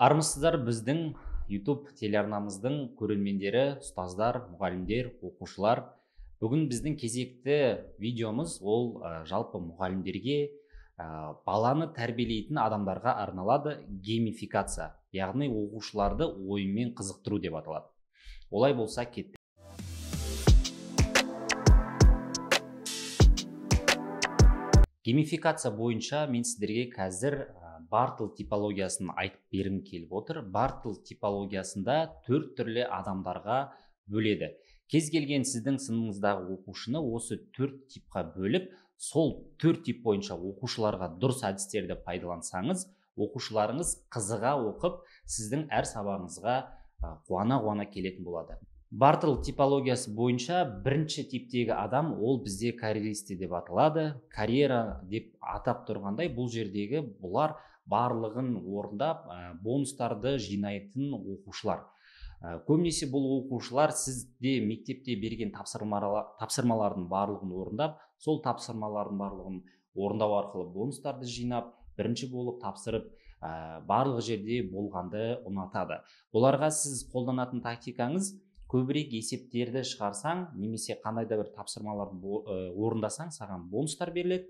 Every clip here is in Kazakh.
Армысыздар біздің YouTube телеарнамыздың көрермендері, ұстаздар, мұғалімдер, оқушылар. Бүгін біздің кезекті видеомыз ол жалпы мұғалімдерге баланы тәрбиелейтін адамдарға арналады геймификация, яғни оқушыларды ойынмен қызықтыру деп аталады. Олай болса кеттік. Геймификация бойынша мен сіздерге қазір Бартл типологиясын айтып бергім келіп отыр. Бартл типологиясында 4 түрлі адамдарға бөледі. Кез келген сіздің сыныбыңыздағы оқушыны осы 4 типқа бөліп, сол 4 тип бойынша оқушыларға дұрыс әдістерді пайдалансаңыз, оқушыларыңыз қызыға оқып, сіздің әр сабағыңызға қуана келетін болады. Бартл типологиясы бойынша бірінші типтегі адам ол бізде карьеристі деп аталады. Карьера деп атап тұрғандай, бұл жердегі бұлар барлығын орындап, бонустарды жинайтын оқушылар. Көбінесе бұл оқушылар сізде мектепте берген тапсырмалардың барлығын орындап, сол тапсырмалардың барлығын орындау арқылы бонустарды жинап, бірінші болып тапсырып, барлық жерде болғанды ұнатады. Бұларға сіз қолданатын тактикаңыз көбірек есептерді шығарсаң, немесе қандай да бір тапсырмаларды орындасаң, саған бонустар беріледі.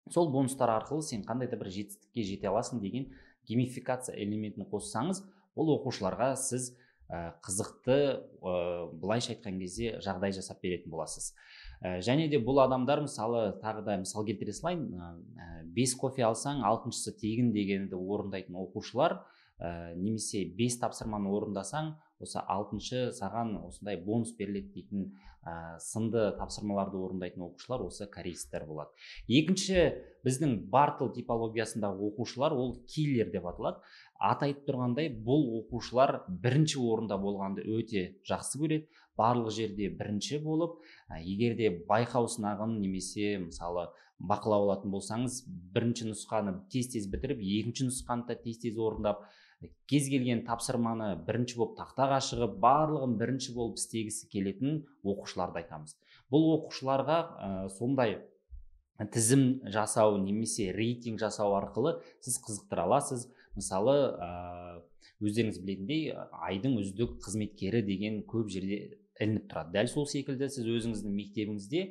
Сол бонустар арқылы сен қандай да бір жетістікке жете аласың деген геймификация элементін қоссаңыз, бұл оқушыларға сіз қызықты, былайша айтқан кезде жағдай жасап беретін боласыз. Және де бұл адамдар, мысалы, тағы да мысал келтіре салайын, 5 кофе алсаң, 6-шысы тегін дегенді орындайтын оқушылар, немесе 5 тапсырманы орындасаң, осы 6-шы саған осындай бонус беріледі дейтін сынды тапсырмаларды орындайтын оқушылар осы карьеристер болады. Екінші, біздің Бартл типологиясындағы оқушылар ол киллер деп аталады. Аты айтып тұрғандай, бұл оқушылар бірінші орында болғанды өте жақсы көреді. Барлық жерде бірінші болып, егерде байқау сынағын немесе мысалы бақылау алатын болсаңыз, бірінші нұсқаны тез бітіріп, екінші нұсқаны да тез орындап, кез келген тапсырманы бірінші болып тақтаға шығып, барлығын бірінші болып істегісі келетін оқушыларды айтамыз. Бұл оқушыларға сондай тізім жасау немесе рейтинг жасау арқылы сіз қызықтыра аласыз. Мысалы, өздеріңіз білетіндей, айдың үздік қызметкері деген көп жерде ілініп тұрады. Дәл сол секілді сіз өзіңіздің мектебіңізде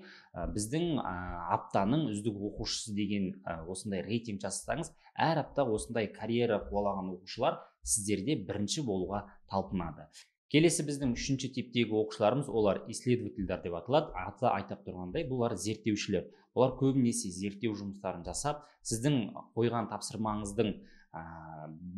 біздің аптаның үздік оқушысы деген осындай рейтинг жасасаңыз, әр апта осындай карьера қуалаған оқушылар сіздерде бірінші болуға талпынады. Келесі біздің үшінші типтегі оқушыларымыз, олар исследовательдер деп аталады. Аты айтып тұрғандай, бұлар зерттеушілер. Олар көбінесе зерттеу жұмыстарын жасап, сіздің қойған тапсырмаңыздың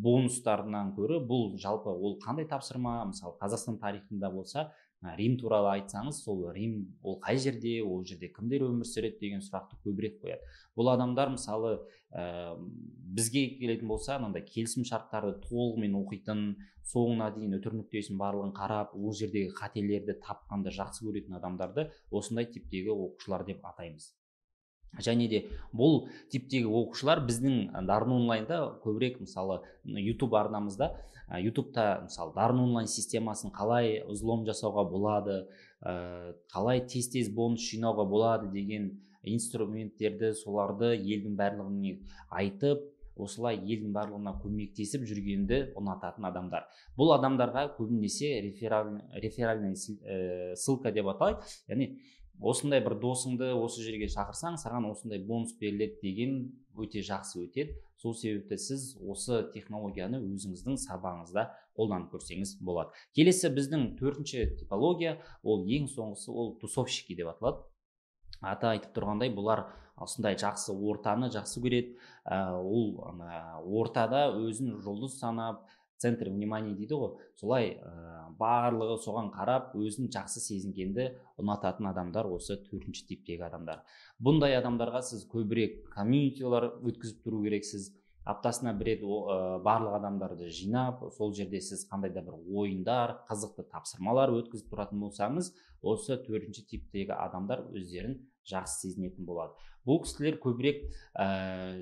бонустарынан көрі, бұл жалпы ол қандай тапсырма, мысалы Қазақстан тарихында болса, Рим туралы айтсаңыз, сол Рим ол қай жерде, ол жерде кімдер өмір сүреді деген сұрақты көбірек қояды. Бұл адамдар мысалы бізге келетін болса, мынандай келісім шарттарды толығымен оқитын, соңына дейін үтір нүктесін барлығын қарап, ол жердегі қателерді тапқанды жақсы көретін адамдарды осындай типтегі оқушылар деп атаймыз. Және де бұл типтегі оқушылар біздің Дарын онлайнда көбірек, мысалы YouTube арнамызда, YouTube'та мысалы Дарын онлайн системасын қалай взлом жасауға болады, қалай тез бонус жинауға болады деген инструменттерді, соларды елдің барлығына айтып, осылай елдің барлығына көмектесіп жүргенді ұнататын адамдар. Бұл адамдарға көбінесе реферальная ссылка деп аталады. Яғни осындай бір досыңды осы жерге шақырсаң, саған осындай бонус беріледі деген өте жақсы өтеді. Сол себепті сіз осы технологияны өзіңіздің сабағыңызда қолданып көрсеңіз болады. Келесі біздің 4-ші типология, ол ең соңғысы, ол тусовщики деп аталады. Аты айтып тұрғандай, бұлар осындай жақсы ортаны жақсы көреді. Ол ортада өзін жұлдыз санап, центр внимания дейді ғой, солай барлығы соған қарап, өзін жақсы сезінгенді ұнататын адамдар осы 4-ші типтегі адамдар. Бұндай адамдарға сіз көбірек комьюнитилар өткізіп тұру керексіз. Аптасына бір рет барлық адамдарды жинап, сол жерде сіз қандай да бір ойындар, қызықты тапсырмалар өткізіп тұратын болсаңыз, осы 4-ші типтегі адамдар өздерін жақсы сезінетін болады. Бұл кісілер көбірек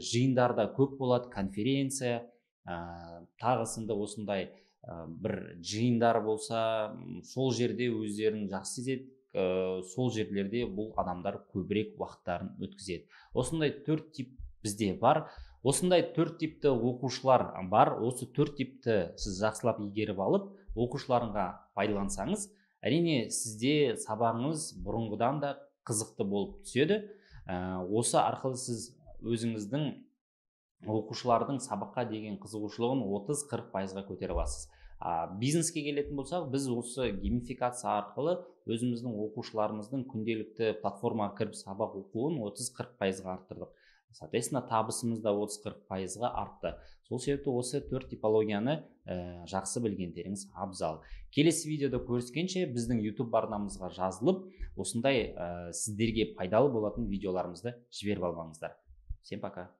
жиындарда көп болады, конференция, тағысында осындай бір жиындар болса, сол жерде өздерін жақсы сезеді, сол жерлерде бұл адамдар көбірек уақыттарын өткізеді. Осындай 4 тип бізде бар. Осындай төрт типті оқушылар бар. Осы төрт типті сіз жақсылап игеріп алып, оқушыларыңға пайдалансаңыз, әрине сізде сабағыңыз бұрынғыдан да қызықты болып түседі. Осы арқылы сіз өзіңіздің оқушылардың сабаққа деген қызығушылығын 30-40%-ға көтере аласыз. Бизнеске келетін болсақ, біз осы геймификация арқылы өзіміздің оқушыларымыздың күнделікті платформаға кіріп сабақ оқуын 30-40%-ға арттырдық. Соответственно, табысымыз да 30-40%-ға артты. Сол себепті осы төрт типологияны жақсы білгендеріңіз абзал. Келесі видеода көріскенше біздің YouTube арнамызға жазылып, осындай сіздерге пайдалы болатын видеоларымызды жіберіп алғаңыздар. Всем пока.